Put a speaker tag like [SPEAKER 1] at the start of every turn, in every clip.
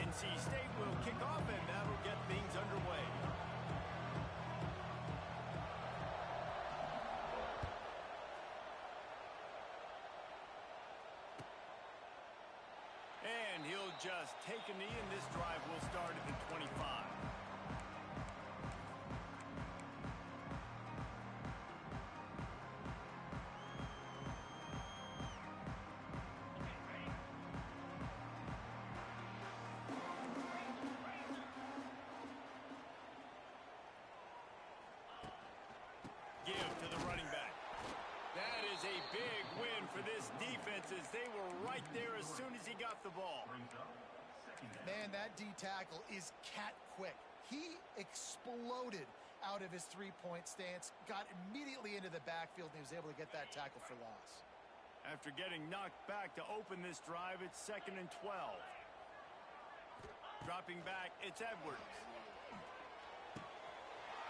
[SPEAKER 1] NC State will kick off, and that'll get things underway. And he'll just take a knee, and this drive will start at the 25. Give to the running back. That is a big win for this defense as they were right there as soon as he got the ball.
[SPEAKER 2] Man, that D tackle is cat quick. He exploded out of his three-point stance, got immediately into the backfield, and he was able to get that tackle for loss.
[SPEAKER 1] After getting knocked back to open this drive, it's 2nd and 12. Dropping back, it's Edwards.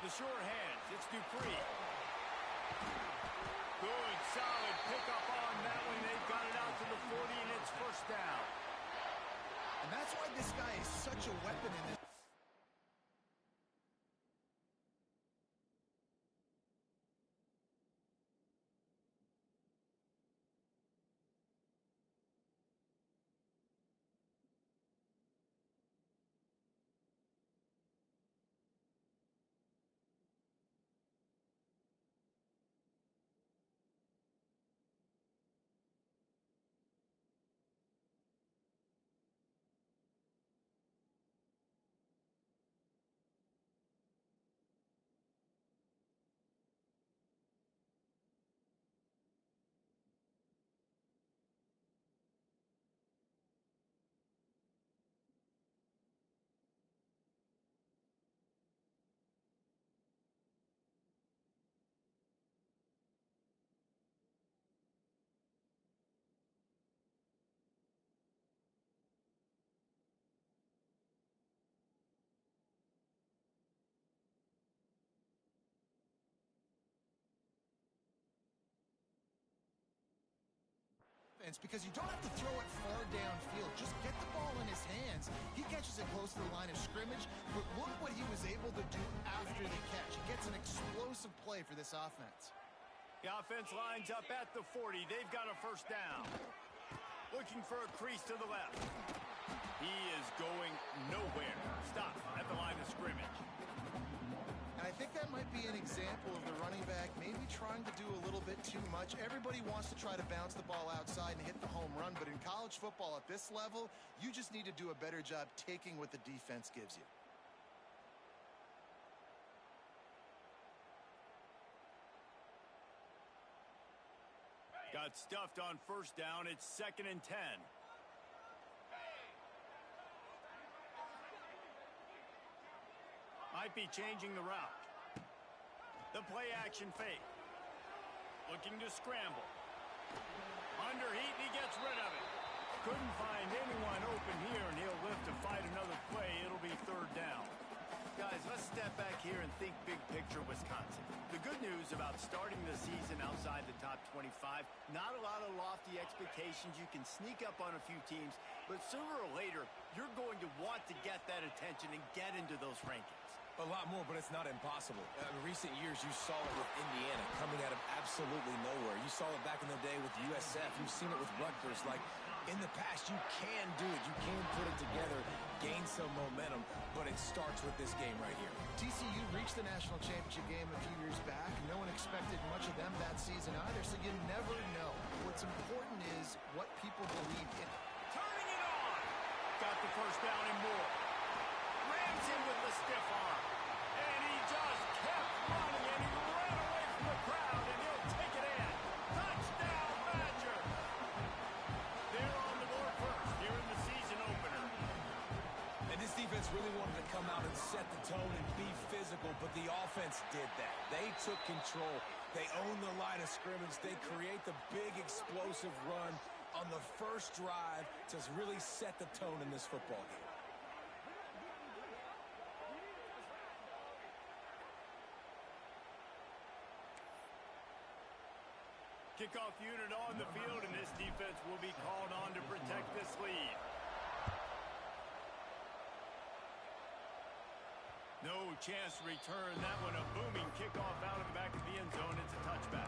[SPEAKER 1] The short hands, it's Dupree. Good, solid pickup on that one. They've got it out to the 40, and it's first down.
[SPEAKER 2] And that's why this guy is such a weapon in this. Because you don't have to throw it far downfield. Just get the ball in his hands. He catches it close to the line of scrimmage, but look what he was able to do after the catch. He gets an explosive play for this offense.
[SPEAKER 1] The offense lines up at the 40. They've got a first down. Looking for a crease to the left. He is going nowhere. Stop at the line of scrimmage.
[SPEAKER 2] And I think that might be an example of the running back maybe trying to do a little bit too much. Everybody wants to try to bounce the ball outside and hit the home run, but in college football at this level, you just need to do a better job taking what the defense gives you.
[SPEAKER 1] Got stuffed on first down. It's 2nd and 10. Might be changing the route. The play action fake. Looking to scramble. Under heat, and he gets rid of it. Couldn't find anyone open here, and he'll live to fight another play. It'll be 3rd down. Guys, let's step back here and think big picture Wisconsin. The good news about starting the season outside the top 25, not a lot of lofty expectations. You can sneak up on a few teams, but sooner or later, you're going to want to get that attention and get into those rankings.
[SPEAKER 3] A lot more, but it's not impossible. In recent years, you saw it with Indiana coming out of absolutely nowhere. You saw it back in the day with USF. You've seen it with Rutgers. Like, in the past, you can do it. You can put it together, gain some momentum, but it starts with this game right here.
[SPEAKER 2] TCU reached the national championship game a few years back. No one expected much of them that season either, so you never know. What's important is what people believe in.
[SPEAKER 1] Turning it on! Got the first down and more. Rams him with the stiff arm. And he just kept running, and he ran away from the crowd, and he'll take it in. Touchdown, Badger! They're on the board first here in the season opener.
[SPEAKER 3] And this defense really wanted to come out and set the tone and be physical, but the offense did that. They took control. They owned the line of scrimmage. They create the big explosive run on the first drive to really set the tone in this football game.
[SPEAKER 1] Kickoff unit on the field, and this defense will be called on to protect this lead. No chance to return that one. A booming kickoff out of the back of the end zone. It's a touchback.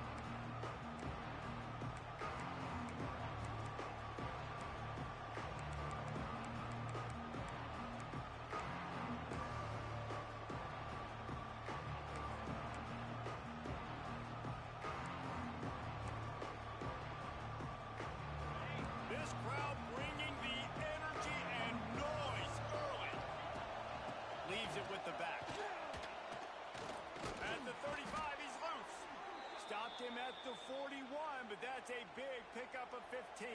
[SPEAKER 1] This crowd bringing the energy and noise early. Leaves it with the back. At the 35, he's loose. Stopped him at the 41, but that's a big pickup of 15.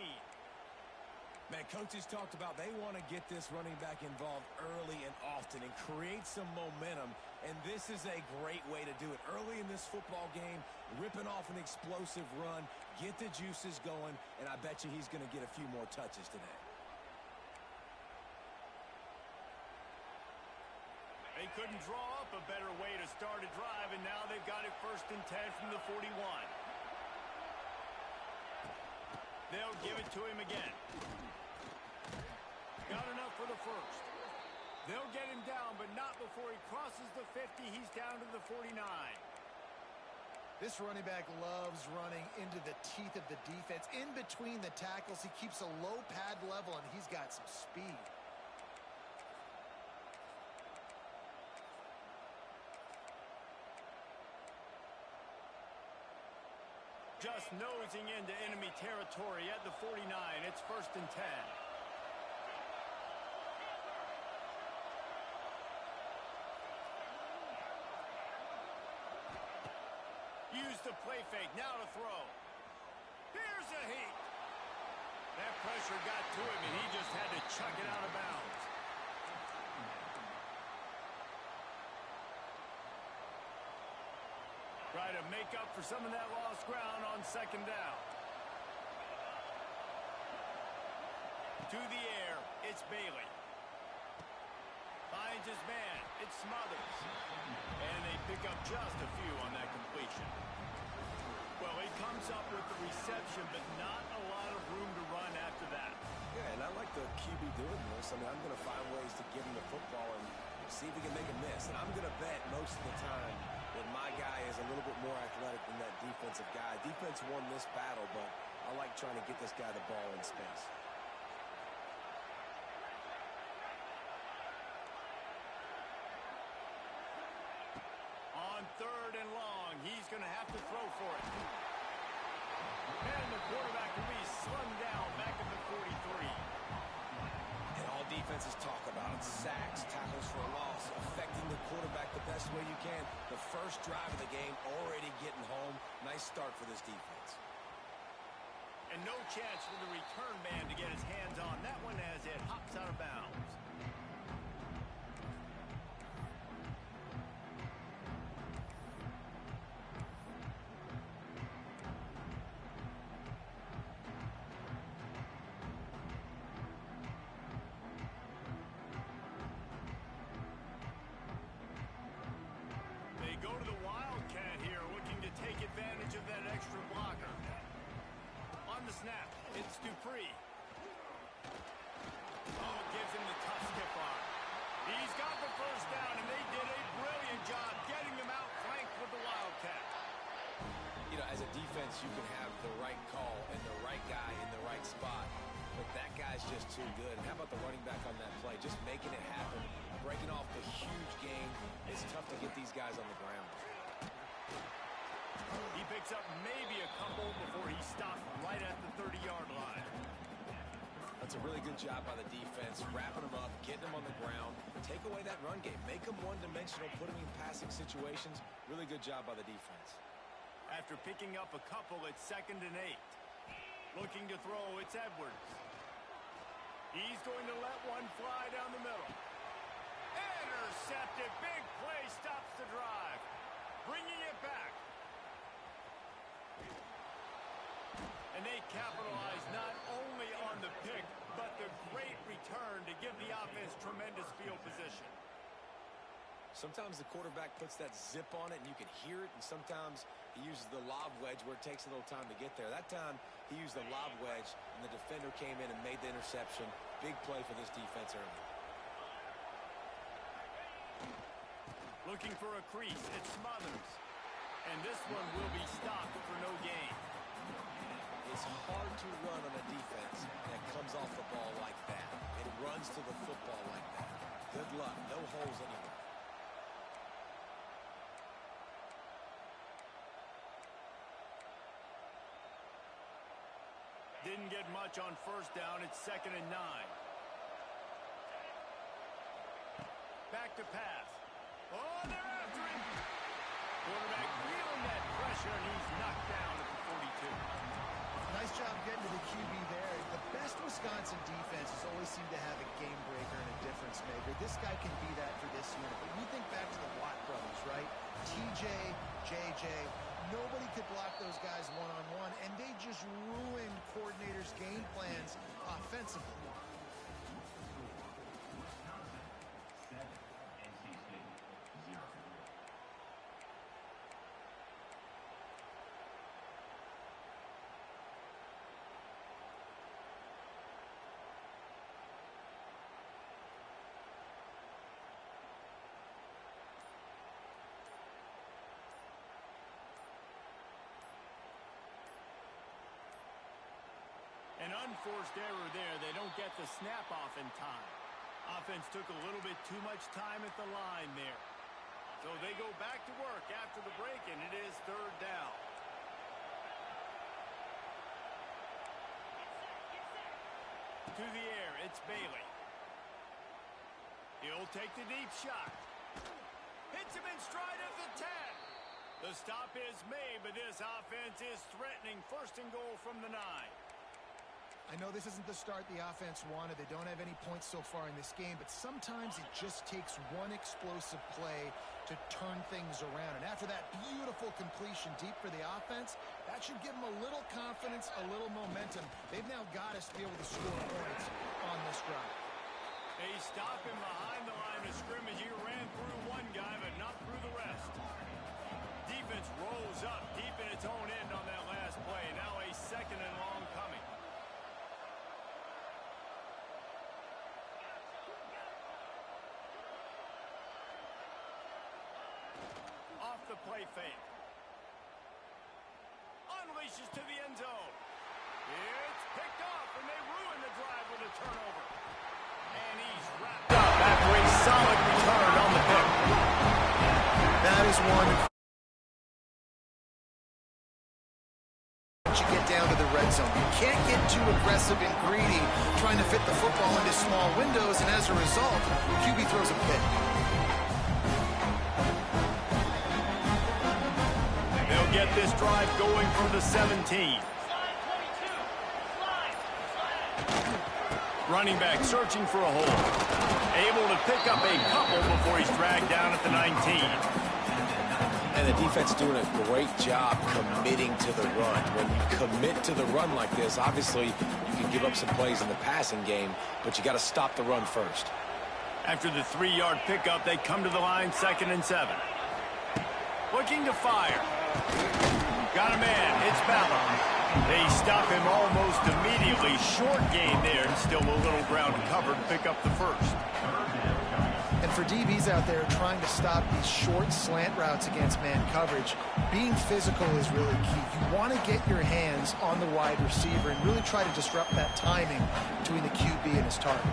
[SPEAKER 3] Man, coaches talked about they want to get this running back involved early and often and create some momentum, and this is a great way to do it. Early in this football game, ripping off an explosive run, get the juices going, and I bet you he's going to get a few more touches today.
[SPEAKER 1] They couldn't draw up a better way to start a drive, and now they've got it 1st and 10 from the 41. They'll give it to him again. Got enough for the first. They'll get him down, but not before he crosses the 50. He's down to the 49.
[SPEAKER 2] This running back loves running into the teeth of the defense. In between the tackles, he keeps a low pad level, and he's got some speed.
[SPEAKER 1] Just nosing into enemy territory at the 49. It's 1st and 10. Use the play fake. Now to throw. Here's a heat. That pressure got to him, and he just had to chuck it out of bounds. Try to make up for some of that lost ground on 2nd down. To the air, it's Bailey. Finds his man, it's Smothers. And they pick up just a few on that completion. Well, he comes up with the reception, but not a lot of room to run after that.
[SPEAKER 3] Yeah, and I like the QB doing this. I mean, I'm going to find ways to give him the football and see if he can make a miss. And I'm going to bet most of the time that my guy is a little bit more athletic than that defensive guy. Defense won this battle, but I like trying to get this guy the ball in space.
[SPEAKER 1] On 3rd and long, he's going to have to throw for it. And the quarterback will be slung down back at the 43.
[SPEAKER 3] And all defenses talk about it. Sacks, tackles for a loss, affecting the quarterback the best way you can. The first drive of the game already getting home. Nice start for this defense.
[SPEAKER 1] And no chance for the return man to get his hands on that one as it hops out of bounds. Go to the Wildcat here, looking to take advantage of that extra blocker. On the snap, it's Dupree. Oh, gives him the tough stiff arm. He's got the 1st down, and they did a brilliant job getting him out flanked with the Wildcat.
[SPEAKER 3] You know, as a defense, you can have the right call and the right guy in the right spot, but that guy's just too good. And how about the running back on that play? Just making it happen, breaking off the huge game. It's tough to get these guys on the ground.
[SPEAKER 1] He picks up maybe a couple before he stops right at the 30-yard line.
[SPEAKER 3] That's a really good job by the defense, wrapping them up, getting them on the ground. Take away that run game. Make them one-dimensional, put them in passing situations. Really good job by the defense.
[SPEAKER 1] After picking up a couple, it's 2nd and 8. Looking to throw, it's Edwards. He's going to let one fly down the middle. Intercepted. Big play stops the drive. Bringing it back. And they capitalize not only on the pick, but the great return to give the offense tremendous field position.
[SPEAKER 3] Sometimes the quarterback puts that zip on it and you can hear it, and sometimes he uses the lob wedge where it takes a little time to get there. That time he used the lob wedge and the defender came in and made the interception. Big play for this defense early.
[SPEAKER 1] Looking for a crease. It Smothers. And this one will be stopped for no gain.
[SPEAKER 3] It's hard to run on a defense that comes off the ball like that. It runs to the football like that. Good luck. No holes anywhere.
[SPEAKER 1] Didn't get much on first down. It's 2nd and 9. Back to pass. Oh, they're after him. Quarterback feeling that pressure, and he's knocked down at the 42.
[SPEAKER 2] Nice job getting to the QB there. The best Wisconsin defense has always seemed to have a game breaker and a difference maker. This guy can be that for this unit. But you think back to the Watt brothers, right? TJ, JJ, nobody could block those guys one-on-one, and they just ruined coordinators' game plans offensively.
[SPEAKER 1] An unforced error there. They don't get the snap off in time. Offense took a little bit too much time at the line there. So they go back to work after the break, and it is 3rd down. To the air, it's Bailey. He'll take the deep shot. Hits him in stride at the 10. The stop is made, but this offense is threatening 1st and goal from the 9.
[SPEAKER 2] I know this isn't the start the offense wanted. They don't have any points so far in this game, but sometimes it just takes one explosive play to turn things around. And after that beautiful completion deep for the offense, that should give them a little confidence, a little momentum. They've now got us to be able to score points on this drive.
[SPEAKER 1] They stop him behind the line of scrimmage. He ran through one guy, but not through the rest. Defense rolls up deep in its own end on that last play. Now a 2nd and long coming. Off the play fake. Unleashes to the end zone. It's picked off, and they ruin the drive with a turnover. And he's wrapped up after a solid return on the pick.
[SPEAKER 2] That is one. You get down to the red zone. You can't get too aggressive and greedy trying to fit the football into small windows, and as a result, QB throws a pick.
[SPEAKER 1] They'll get this drive going from the 17. Running back searching for a hole. Able to pick up a couple before he's dragged down at the 19.
[SPEAKER 3] And the defense doing a great job committing to the run. When you commit to the run like this, obviously you can give up some plays in the passing game, but you got to stop the run first.
[SPEAKER 1] After the 3-yard pickup, they come to the line 2nd and 7. Looking to fire. Got a man. It's Ballard. They stop him almost immediately. Short gain there, and still a little ground covered. Pick up the 1st.
[SPEAKER 2] And for DBs out there trying to stop these short slant routes against man coverage, being physical is really key. You want to get your hands on the wide receiver and really try to disrupt that timing between the QB and his target.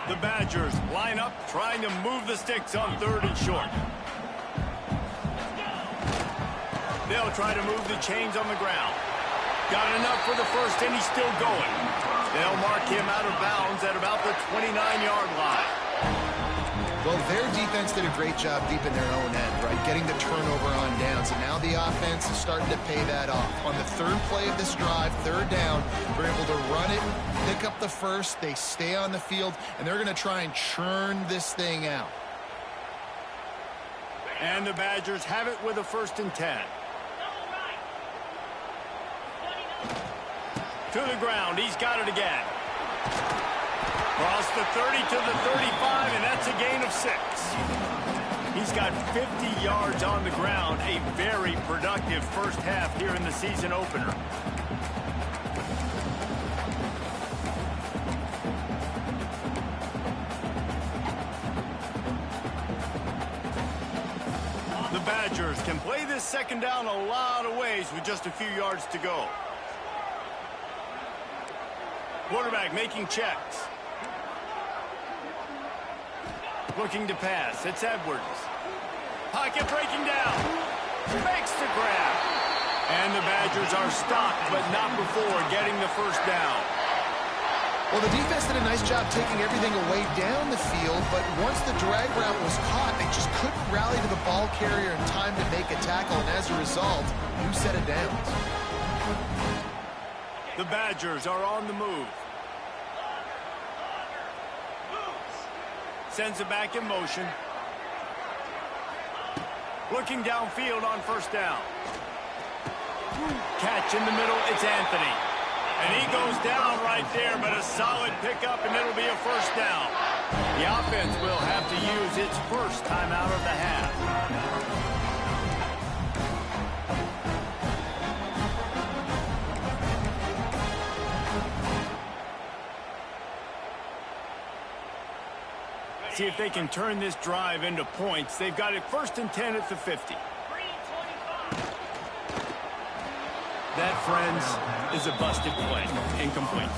[SPEAKER 1] The Badgers line up, trying to move the sticks on 3rd and short. They'll try to move the chains on the ground. Got enough for the 1st, and he's still going. They'll mark him out of bounds at about the 29-yard line.
[SPEAKER 2] Well, their defense did a great job deep in their own end, right? Getting the turnover on downs, and now the offense is starting to pay that off. On the 3rd play of this drive, 3rd down, they're able to run it, pick up the 1st, they stay on the field, and they're going to try and churn this thing out.
[SPEAKER 1] And the Badgers have it with a 1st and 10. To the ground. He's got it again. Across the 30 to the 35, and that's a gain of 6. He's got 50 yards on the ground, a very productive first half here in the season opener. The Badgers can play this second down a lot of ways with just a few yards to go. Quarterback making checks. Looking to pass. It's Edwards. Pocket breaking down. Makes the grab. And the Badgers are stopped, but not before getting the first down.
[SPEAKER 2] Well, the defense did a nice job taking everything away down the field, but once the drag route was caught, they just couldn't rally to the ball carrier in time to make a tackle, and as a result, new set of downs.
[SPEAKER 1] The Badgers are on the move. Sends it back in motion. Looking downfield on first down. Catch in the middle, it's Anthony. And he goes down right there, but a solid pickup, and it'll be a first down. The offense will have to use its first timeout of the half. See if they can turn this drive into points. They've got it 1st and 10 at the 50. That, friends, is a busted play. Incomplete.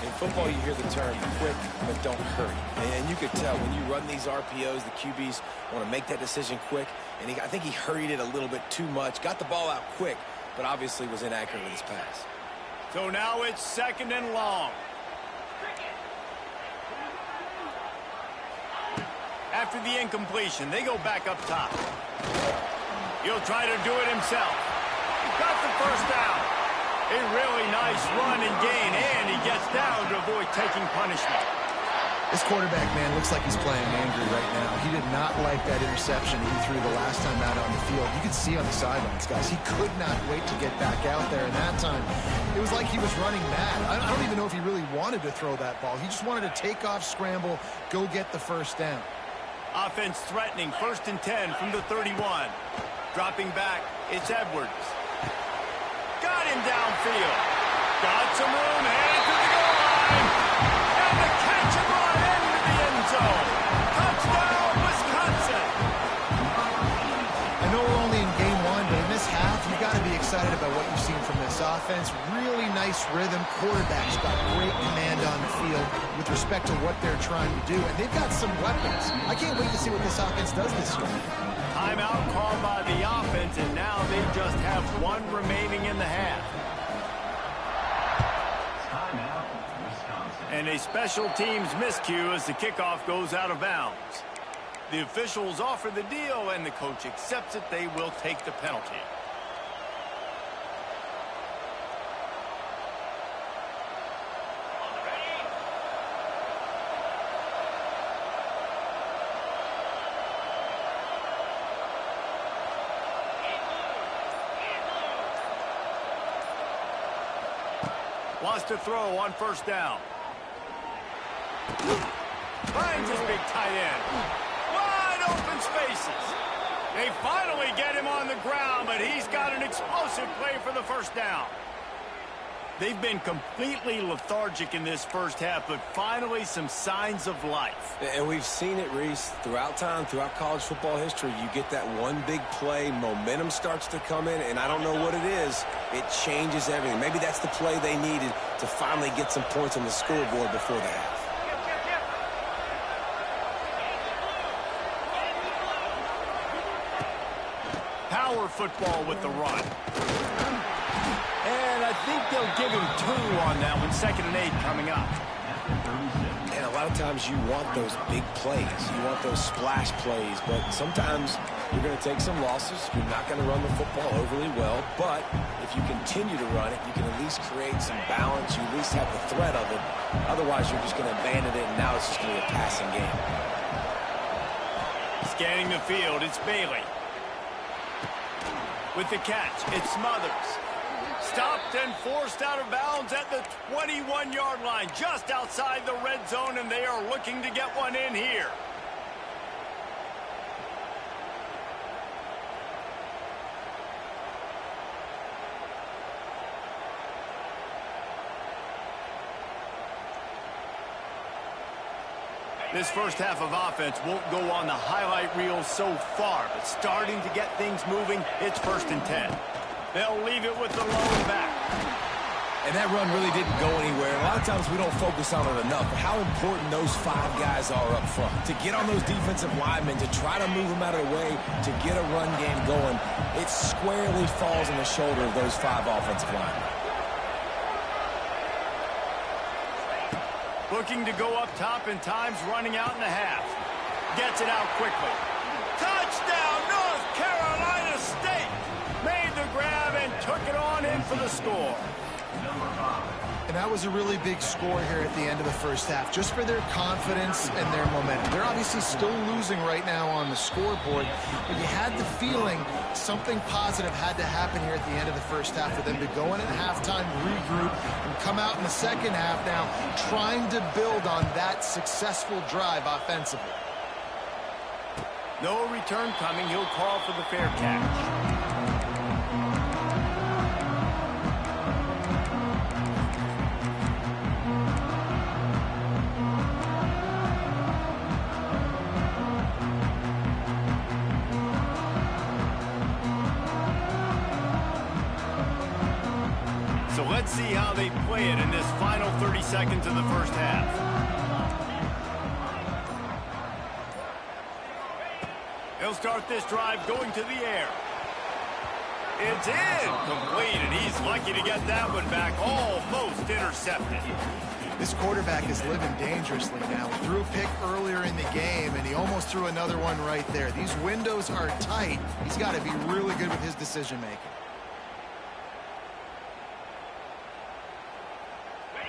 [SPEAKER 3] In football, you hear the term quick, but don't hurry. And you could tell when you run these RPOs, the QBs want to make that decision quick. And I think he hurried it a little bit too much. Got the ball out quick, but obviously was inaccurate with his pass.
[SPEAKER 1] So now it's 2nd and long. After the incompletion, they go back up top. He'll try to do it himself. Got the first down. A really nice run and gain, and he gets down to avoid taking punishment.
[SPEAKER 2] This quarterback, man, looks like he's playing angry right now. He did not like that interception he threw the last time out on the field. You could see on the sidelines, guys. He could not wait to get back out there, and that time, it was like he was running mad. I don't even know if he really wanted to throw that ball. He just wanted to take off, scramble, go get the first down.
[SPEAKER 1] Offense threatening, 1st and 10 from the 31. Dropping back, it's Edwards. Got him downfield. Got some room, headed to the goal line. And the catch and run into the end zone. Touchdown, Wisconsin.
[SPEAKER 2] I know we're only in game 1, but in this half, you got to be excited about what you've seen from this offense. Really nice rhythm. Quarterback's got great command on the field with respect to what they're trying to do. And they've got some weapons. I can't wait to see what this offense does this year.
[SPEAKER 1] Timeout called by the offense, and now they just have one remaining in the half.
[SPEAKER 4] Timeout, Wisconsin.
[SPEAKER 1] And a special teams miscue as the kickoff goes out of bounds. The officials offer the deal, and the coach accepts it. They will take the penalty. Wants to throw on first down. Finds his big tight end. Wide open spaces. They finally get him on the ground, but he's got an explosive play for the first down. They've been completely lethargic in this first half, but finally some signs of life.
[SPEAKER 3] And we've seen it, Reese, throughout time, throughout college football history. You get that one big play, momentum starts to come in, and I don't know what it is. It changes everything. Maybe that's the play they needed to finally get some points on the scoreboard before the half.
[SPEAKER 1] Power football with the run. And I think they'll give him 2 on that one. 2nd and 8 coming up.
[SPEAKER 3] And a lot of times you want those big plays. You want those splash plays. But sometimes you're going to take some losses. You're not going to run the football overly well. But if you continue to run it, you can at least create some balance. You at least have the threat of it. Otherwise, you're just going to abandon it, and now it's just going to be a passing game.
[SPEAKER 1] Scanning the field, it's Bailey. With the catch, it's Smothers. Stopped and forced out of bounds at the 21-yard line, just outside the red zone, and they are looking to get one in here. This first half of offense won't go on the highlight reel so far, but starting to get things moving, it's 1st and 10. They'll leave it with the lone back.
[SPEAKER 3] And that run really didn't go anywhere. A lot of times we don't focus on it enough, but how important those 5 guys are up front. To get on those defensive linemen, to try to move them out of the way, to get a run game going, it squarely falls on the shoulder of those 5 offensive linemen.
[SPEAKER 1] Looking to go up top, and time's running out in the half. Gets it out quickly. Touchdown, North Carolina State! Made the grab and took it on in for the score.
[SPEAKER 2] And that was a really big score here at the end of the first half, just for their confidence and their momentum. They're obviously still losing right now on the scoreboard, but you had the feeling something positive had to happen here at the end of the first half for them to go in at halftime, regroup, and come out in the second half now trying to build on that successful drive offensively.
[SPEAKER 1] No return coming. He'll call for the fair catch. So let's see how they play it in this final 30 seconds of the first half. He'll start this drive going to the air. It's incomplete, and he's lucky to get that one back, almost intercepted.
[SPEAKER 2] This quarterback is living dangerously now. He threw a pick earlier in the game, and he almost threw another one right there. These windows are tight. He's got to be really good with his decision-making.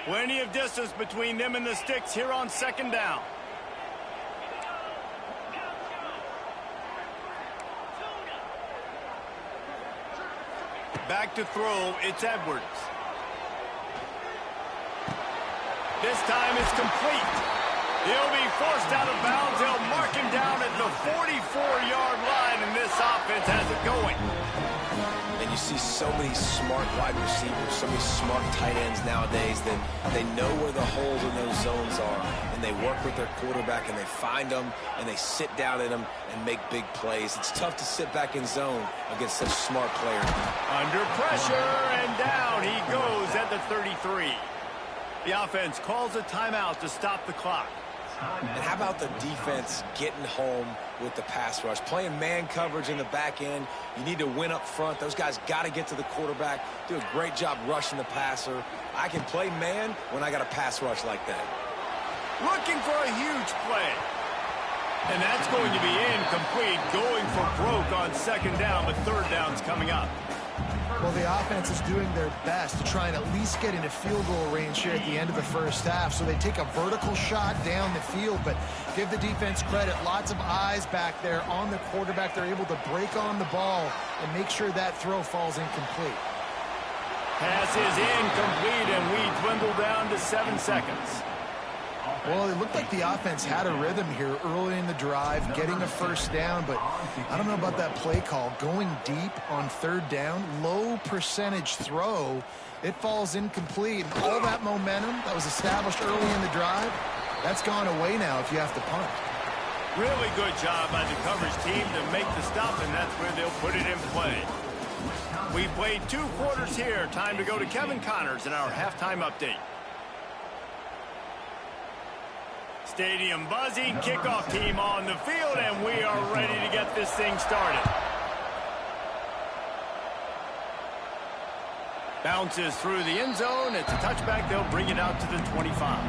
[SPEAKER 1] Plenty of distance between them and the sticks here on 2nd down. Back to throw, it's Edwards. This time it's complete. He'll be forced out of bounds. They'll mark him down at the 44-yard line, and this offense has it going.
[SPEAKER 3] And you see so many smart wide receivers, so many smart tight ends nowadays that they know where the holes in those zones are, and they work with their quarterback, and they find them, and they sit down in them and make big plays. It's tough to sit back in zone against such smart players.
[SPEAKER 1] Under pressure, and down he goes at the 33. The offense calls a timeout to stop the clock.
[SPEAKER 3] And how about the defense getting home with the pass rush? Playing man coverage in the back end. You need to win up front. Those guys got to get to the quarterback, do a great job rushing the passer. I can play man when I got a pass rush like that.
[SPEAKER 1] Looking for a huge play. And that's going to be incomplete, going for broke on 2nd down, but 3rd down's coming up.
[SPEAKER 2] Well, the offense is doing their best to try and at least get into field goal range here at the end of the first half. So they take a vertical shot down the field, but give the defense credit. Lots of eyes back there on the quarterback. They're able to break on the ball and make sure that throw falls incomplete.
[SPEAKER 1] Pass is incomplete, and we dwindle down to 7 seconds.
[SPEAKER 2] Well, it looked like the offense had a rhythm here early in the drive, getting a first down, but I don't know about that play call. Going deep on 3rd down, low percentage throw, it falls incomplete. And all that momentum that was established early in the drive, that's gone away now if you have to punt.
[SPEAKER 1] Really good job by the coverage team to make the stop, and that's where they'll put it in play. We played 2 quarters here. Time to go to Kevin Connors in our halftime update. Stadium buzzing, kickoff team on the field, and we are ready to get this thing started. Bounces through the end zone. It's a touchback. They'll bring it out to the 25.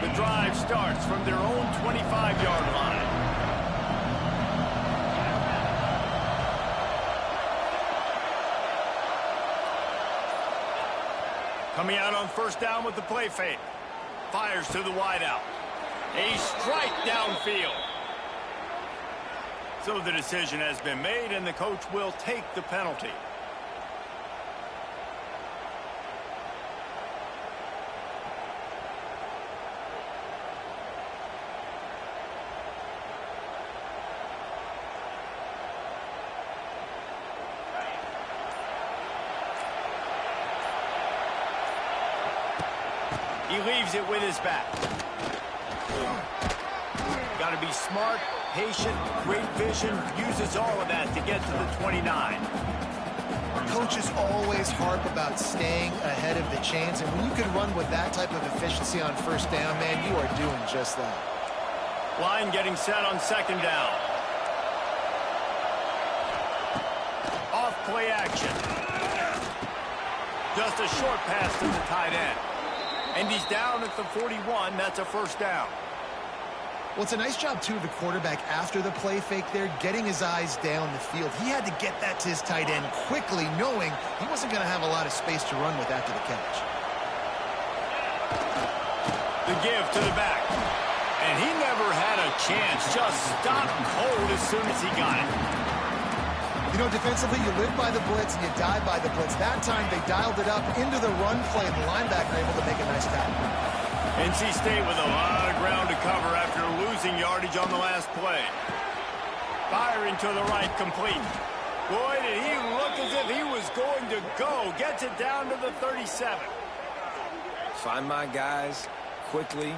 [SPEAKER 1] The drive starts from their own 25-yard line. Coming out on 1st down with the play fake. Fires to the wideout. A strike downfield. So the decision has been made, and the coach will take the penalty. He leaves it with his back. Got to be smart, patient, great vision, uses all of that to get to the 29.
[SPEAKER 2] Coaches always harp about staying ahead of the chains, and when you can run with that type of efficiency on first down, man, you are doing just that.
[SPEAKER 1] Line getting set on second down. Off play action. Just a short pass to the tight end. And he's down at the 41. That's a first down.
[SPEAKER 2] Well, it's a nice job, too, of the quarterback after the play fake there, getting his eyes down the field. He had to get that to his tight end quickly, knowing he wasn't going to have a lot of space to run with after the catch.
[SPEAKER 1] The give to the back. And he never had a chance. Just stopped cold as soon as he got it.
[SPEAKER 2] You know, defensively, you live by the blitz and you die by the blitz. That time, they dialed it up into the run play, and the linebacker able to make a nice tackle.
[SPEAKER 1] NC State with a lot of ground to cover after losing yardage on the last play. Firing to the right, complete. Boy, did he look as if he was going to go. Gets it down to the 37.
[SPEAKER 3] Find my guys quickly,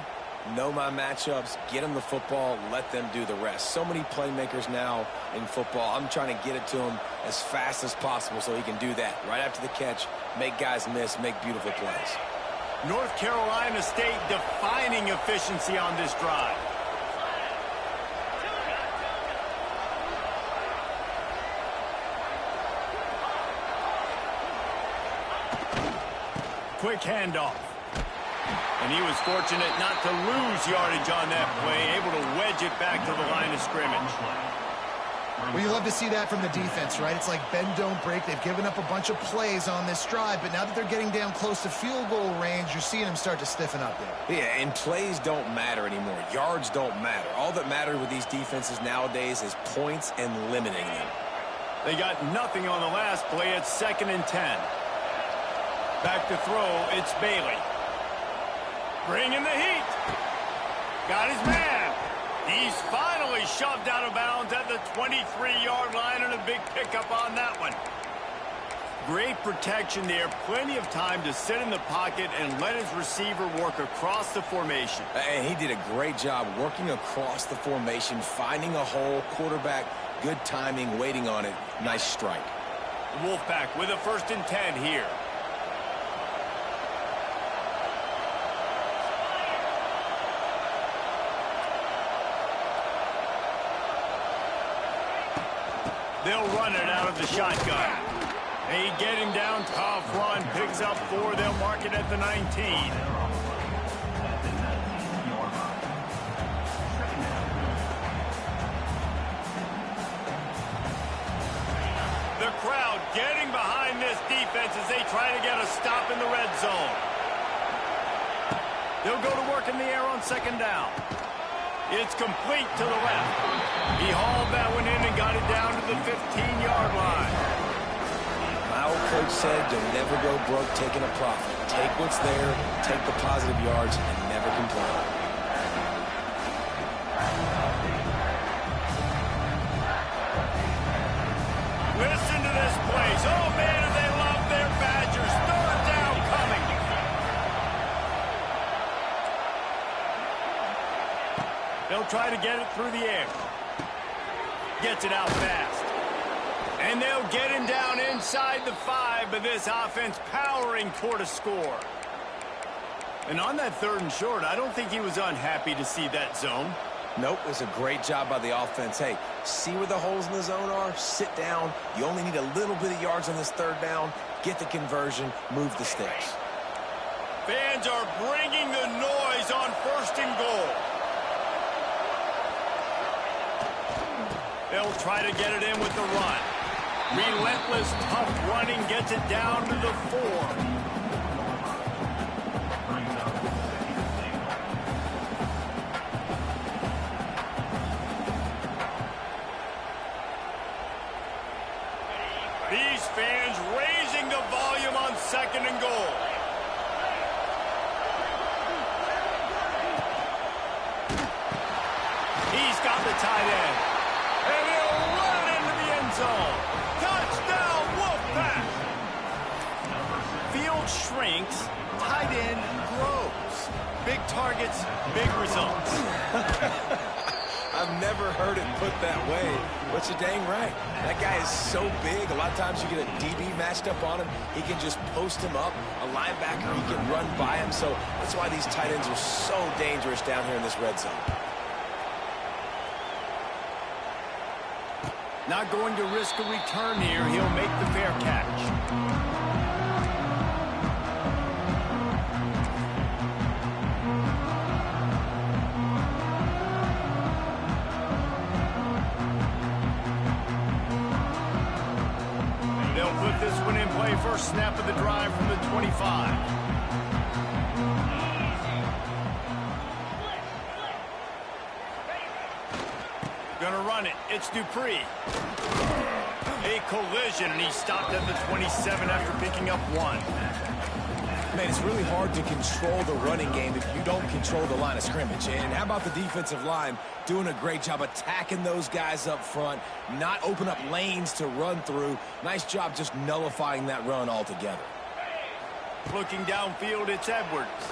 [SPEAKER 3] know my matchups, get them the football, let them do the rest. So many playmakers now in football. I'm trying to get it to him as fast as possible so he can do that. Right after the catch, make guys miss, make beautiful plays.
[SPEAKER 1] North Carolina State defining efficiency on this drive. Quick handoff. And he was fortunate not to lose yardage on that play, able to wedge it back to the line of scrimmage.
[SPEAKER 2] Well, you love to see that from the defense, right? It's like bend, don't break. They've given up a bunch of plays on this drive, but now that they're getting down close to field goal range, you're seeing them start to stiffen up there.
[SPEAKER 3] Yeah, and plays don't matter anymore. Yards don't matter. All that matters with these defenses nowadays is points and limiting them.
[SPEAKER 1] They got nothing on the last play. It's 2nd and 10. Back to throw, it's Bailey. Bringing the heat. Got his man. He's finally shoved out of bounds at the 23-yard line, and a big pickup on that one. Great protection there. Plenty of time to sit in the pocket and let his receiver work across the formation.
[SPEAKER 3] And he did a great job working across the formation, finding a hole, quarterback, good timing, waiting on it. Nice strike.
[SPEAKER 1] Wolfpack with a 1st and 10 here. They'll run it out of the shotgun. They get him down, tough run, picks up 4. They'll mark it at the 19. The crowd getting behind this defense as they try to get a stop in the red zone. They'll go to work in the air on 2nd down. It's complete to the left. He hauled that one in and got it down to the 15-yard line.
[SPEAKER 3] My old coach said, you'll never go broke taking a profit. Take what's there, take the positive yards, and never complain.
[SPEAKER 1] Listen to this place. Oh, man, do they love their Badgers. 3rd down coming. They'll try to get it through the air. Gets it out fast. And they'll get him down inside the 5, but this offense powering toward a score. And on that 3rd and short, I don't think he was unhappy to see that zone.
[SPEAKER 3] Nope, it was a great job by the offense. Hey, see where the holes in the zone are? Sit down. You only need a little bit of yards on this 3rd down. Get the conversion. Move the sticks.
[SPEAKER 1] Fans are bringing the noise on 1st and goal. They'll try to get it in with the run. Relentless, tough running gets it down to the 4. the tight end. And he'll run into the end zone. Touchdown, Wolfpack! Field shrinks, tight end grows. Big targets, big results.
[SPEAKER 3] I've never heard it put that way, but you're dang right. That guy is so big, a lot of times you get a DB matched up on him. He can just post him up. A linebacker, he can run by him. So that's why these tight ends are so dangerous down here in this red zone.
[SPEAKER 1] Not going to risk a return here. He'll make the fair catch. First snap of the drive from the 25. Gonna run it. It's Dupree. A collision, and he stopped at the 27 after picking up one.
[SPEAKER 3] Man, it's really hard to control the running game if you don't control the line of scrimmage. And how about the defensive line doing a great job attacking those guys up front, not open up lanes to run through. Nice job just nullifying that run altogether.
[SPEAKER 1] Looking downfield, it's Edwards.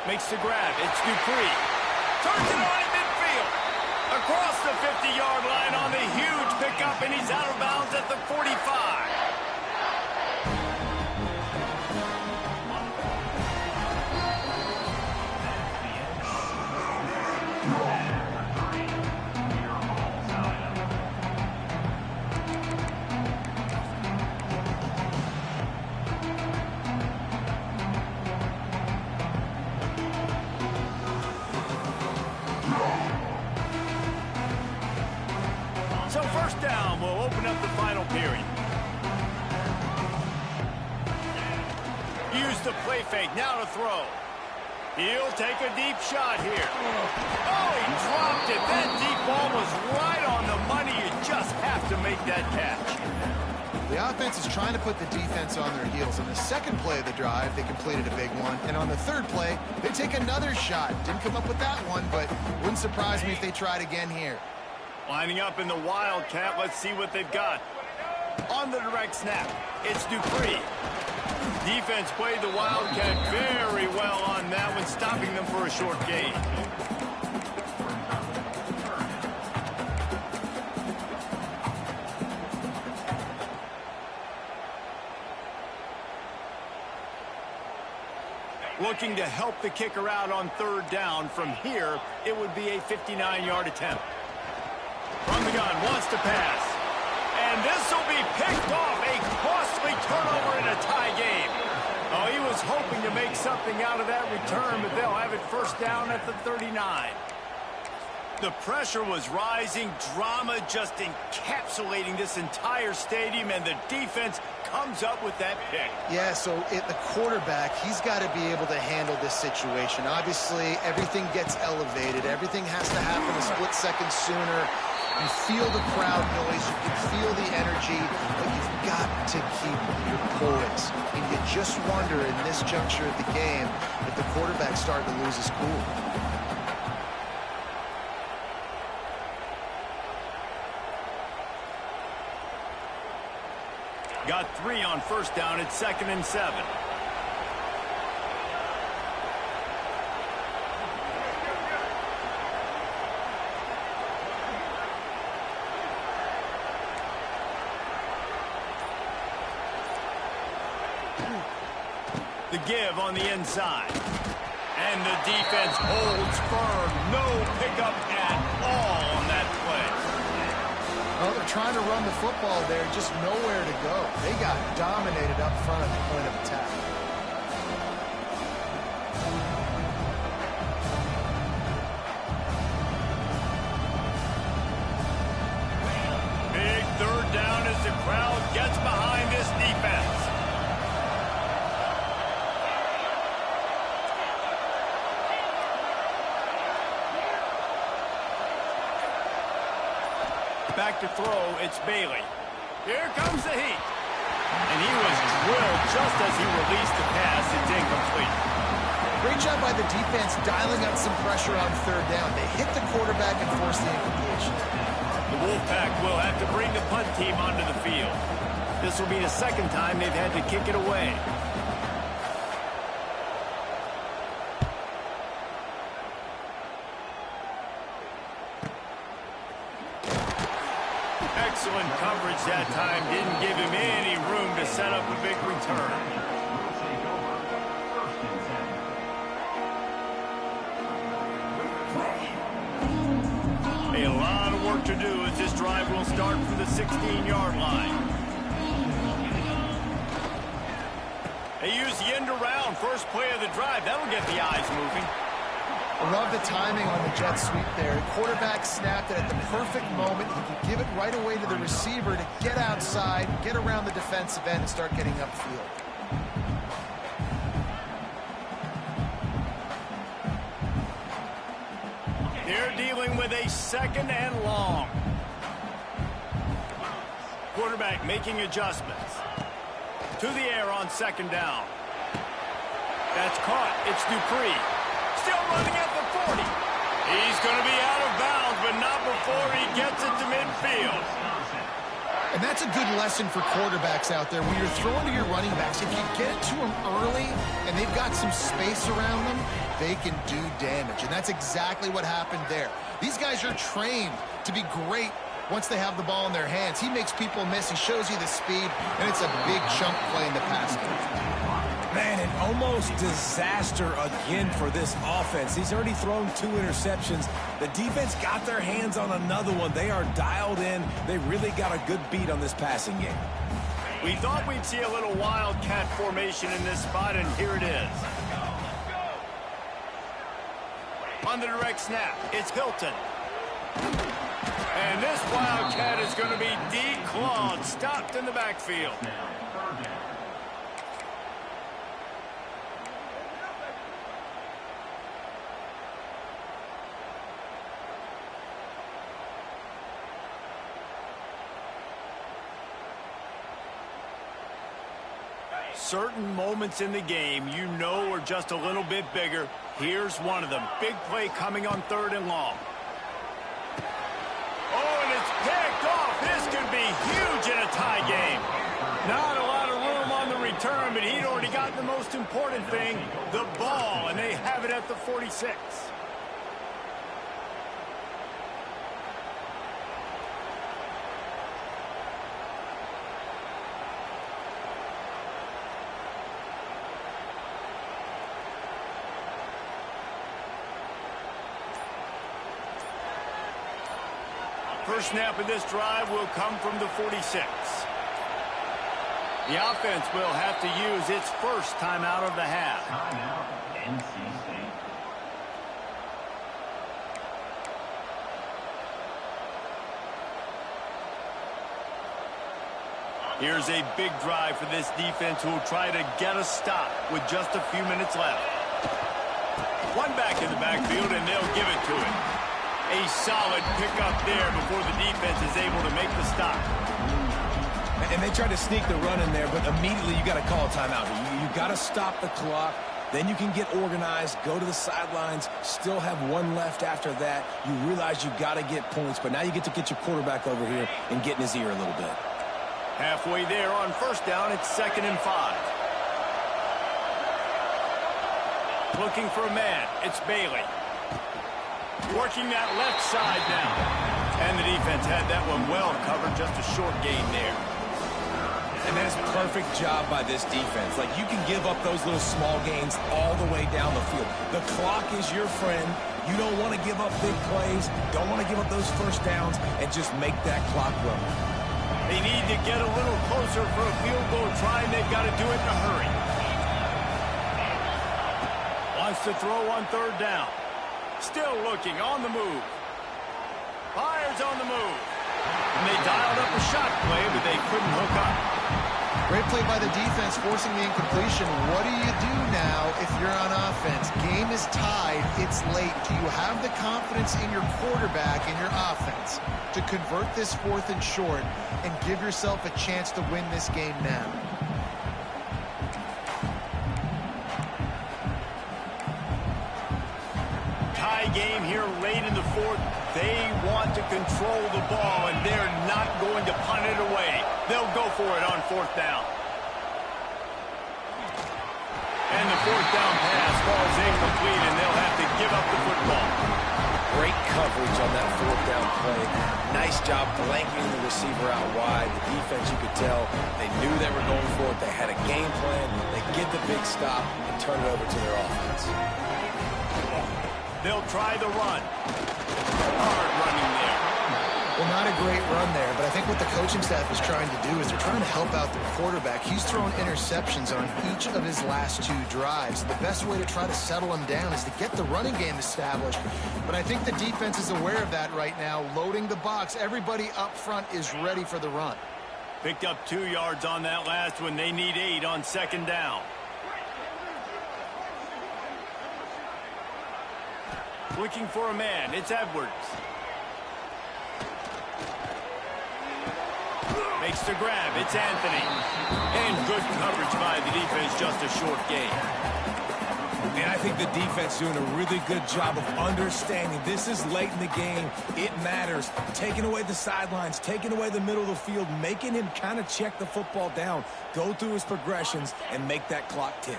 [SPEAKER 1] Makes the grab. It's Dupree. Turns it on in midfield. Across the 50-yard line on the huge pickup, and he's out of bounds at the 45. So first down will open up the final period. Use the play fake, now to throw. He'll take a deep shot here. Oh, he dropped it. That deep ball was right on the money. You just have to make that catch.
[SPEAKER 2] The offense is trying to put the defense on their heels. On the second play of the drive, they completed a big one. And on the third play, they take another shot. Didn't come up with that one, but wouldn't surprise me if they tried again here.
[SPEAKER 1] Lining up in the Wildcat. Let's see what they've got. On the direct snap, it's Dupree. Defense played the Wildcat very well on that one, stopping them for a short gain. Looking to help the kicker out on third down. From here, it would be a 59-yard attempt. From the gun, wants to pass. And this will be picked off. A costly turnover in a tie game. Oh, he was hoping to make something out of that return, but they'll have it first down at the 39. The pressure was rising. Drama just encapsulating this entire stadium, and the defense comes up with that pick.
[SPEAKER 2] Yeah, so the quarterback, he's got to be able to handle this situation. Obviously, everything gets elevated. Everything has to happen a split second sooner. You feel the crowd noise, you can feel the energy, but you've got to keep your poise. And you just wonder in this juncture of the game if the quarterback's starting to lose his cool.
[SPEAKER 1] Got 3 on first down at 2nd and 7. The give on the inside. And the defense holds firm. No pickup at all on that play.
[SPEAKER 2] Well, they're trying to run the football there, just nowhere to go. They got dominated up front at the point of attack.
[SPEAKER 1] Big third down as the crowd gets behind this defense. Back to throw, it's Bailey. Here comes the heat. And he was drilled just as he released the pass. It's incomplete.
[SPEAKER 2] Great job by the defense dialing up some pressure on third down. They hit the quarterback and force the incompletion.
[SPEAKER 1] The Wolfpack will have to bring the punt team onto the field. This will be the second time they've had to kick it away. Excellent coverage that time. Didn't give him any room to set up a big return. A lot of work to do as this drive will start from the 16-yard line. They use the end around first play of the drive. That'll get the eyes moving.
[SPEAKER 2] I love the timing on the jet sweep there. The quarterback snapped it at the perfect moment. He could give it right away to the receiver to get outside, get around the defensive end, and start getting upfield.
[SPEAKER 1] They're dealing with a second and long. Quarterback making adjustments. To the air on second down. That's caught. It's Dupree. Still running at the 40. He's going to be out of bounds, but not before he gets it to midfield.
[SPEAKER 2] And that's a good lesson for quarterbacks out there. When you're throwing to your running backs, if you get it to them early and they've got some space around them, they can do damage. And that's exactly what happened there. These guys are trained to be great once they have the ball in their hands. He makes people miss. He shows you the speed, and it's a big chunk play in the pass game.
[SPEAKER 3] Man, an almost disaster again for this offense. He's already thrown 2 interceptions. The defense got their hands on another one. They are dialed in. They really got a good beat on this passing game.
[SPEAKER 1] We thought we'd see a little wildcat formation in this spot, and here it is. On the direct snap, it's Hilton. And this wildcat is going to be declawed, stopped in the backfield. Certain moments in the game you know are just a little bit bigger. Here's one of them. Big play coming on third and long. Oh, and it's picked off. This could be huge in a tie game. Not a lot of room on the return, but he'd already gotten the most important thing, the ball, and they have it at the 46. First snap of this drive will come from the 46. The offense will have to use its first timeout of the half.
[SPEAKER 4] Timeout, NC State.
[SPEAKER 1] Here's a big drive for this defense who will try to get a stop with just a few minutes left. One back in the backfield, and they'll give it to him. A solid pickup there before the defense is able to make the stop.
[SPEAKER 3] And they tried to sneak the run in there, but immediately you got to call a timeout. You got to stop the clock. Then you can get organized, go to the sidelines, still have one left after that. You realize you got to get points, but now you get to get your quarterback over here and get in his ear a little bit.
[SPEAKER 1] Halfway there on first down, it's 2nd and 5. Looking for a man, it's Bailey. Working that left side now. And the defense had that one well covered, just a short gain there.
[SPEAKER 3] And that's a perfect job by this defense. Like, you can give up those little small gains all the way down the field. The clock is your friend. You don't want to give up big plays, don't want to give up those first downs, and just make that clock run.
[SPEAKER 1] They need to get a little closer for a field goal try, and they've got to do it in a hurry. Wants to throw on third down. Still looking, on the move. Fires on the move. And they dialed up a shot play, but they couldn't hook up.
[SPEAKER 2] Great play by the defense, forcing the incompletion. What do you do now if you're on offense? Game is tied. It's late. Do you have the confidence in your quarterback and your offense to convert this 4th and short and give yourself a chance to win this game now?
[SPEAKER 1] game here late in the fourth. They want to control the ball, and they're not going to punt it away. They'll go for it on fourth down. And the fourth down pass falls incomplete, and they'll have to give up the football.
[SPEAKER 3] Great coverage on that fourth down play. Nice job blanketing the receiver out wide. The defense, you could tell, they knew they were going for it. They had a game plan. They get the big stop and turn it over to their offense.
[SPEAKER 1] They'll try the run. Hard running there.
[SPEAKER 2] Well, not a great run there, but I think what the coaching staff is trying to do is they're trying to help out their quarterback. He's thrown interceptions on each of his last 2 drives. The best way to try to settle him down is to get the running game established. But I think the defense is aware of that right now, loading the box. Everybody up front is ready for the run.
[SPEAKER 1] Picked up 2 yards on that last one. They need 8 on second down. Looking for a man. It's Edwards. Makes the grab. It's Anthony. And good coverage by the defense. Just a short gain.
[SPEAKER 3] And I think the defense doing a really good job of understanding this is late in the game. It matters. Taking away the sidelines, taking away the middle of the field, making him kind of check the football down, go through his progressions, and make that clock tick.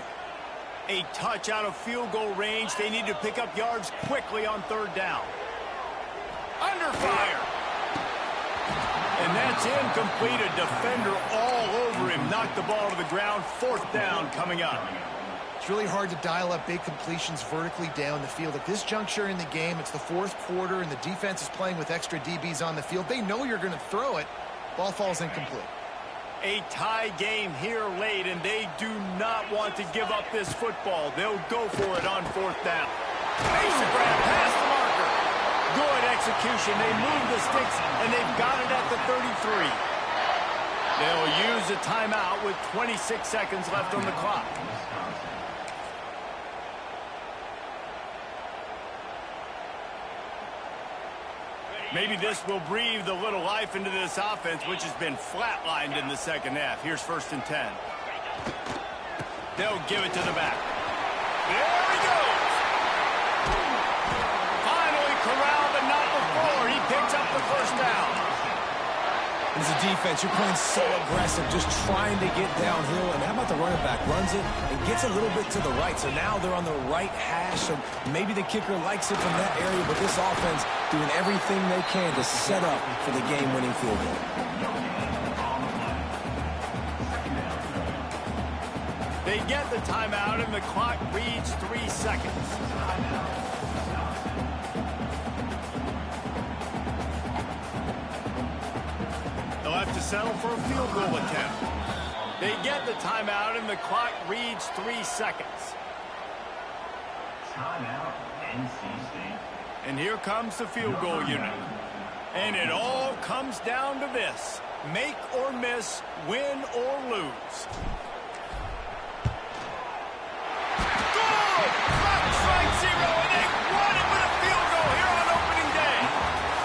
[SPEAKER 1] A touch out of field goal range. They need to pick up yards quickly on third down. Under fire. And that's incomplete. A defender all over him. Knocked the ball to the ground. Fourth down coming up.
[SPEAKER 2] It's really hard to dial up big completions vertically down the field. At this juncture in the game, it's the fourth quarter, and the defense is playing with extra DBs on the field. They know you're going to throw it. Ball falls incomplete.
[SPEAKER 1] A tie game here late, and they do not want to give up this football. They'll go for it on fourth down. Makes the grab past the marker. Good execution. They move the sticks, and they've got it at the 33. They'll use a timeout with 26 seconds left on the clock. Maybe this will breathe a little life into this offense, which has been flatlined in the second half. Here's 1st and 10. They'll give it to the back. There he goes. Finally corralled, but not before. He picks up the first down.
[SPEAKER 3] As a defense, you're playing so aggressive, just trying to get downhill. And how about the running back? Runs it and gets a little bit to the right. So now they're on the right hash, and maybe the kicker likes it from that area. But this offense doing everything they can to set up for the game-winning field goal.
[SPEAKER 1] They get the timeout, and the clock reads 3 seconds. They'll have to settle for a field goal attempt. They get the timeout, and the clock reads 3 seconds.
[SPEAKER 4] Timeout, NC State.
[SPEAKER 1] And here comes the field goal unit. And it all comes down to this. Make or miss, win or lose. Good! Clock strike 0, and they won it with a field goal here on opening day.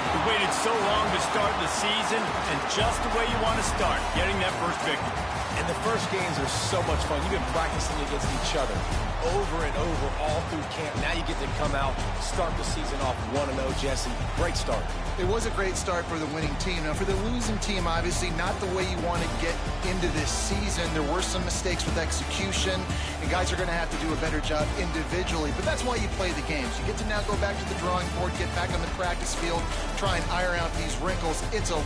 [SPEAKER 1] We waited so long to start the season, and just the way you want to start, getting that first victory.
[SPEAKER 3] And the first games are so much fun. You've been practicing against each other over and over all through camp. Now you get to come out, start the season off 1-0, Jesse. Great start.
[SPEAKER 2] It was a great start for the winning team. Now, for the losing team, obviously not the way you want to get into this season. There were some mistakes with execution, and guys are going to have to do a better job individually. But that's why you play the games. You get to now go back to the drawing board, get back on the practice field, try and iron out these wrinkles. It's a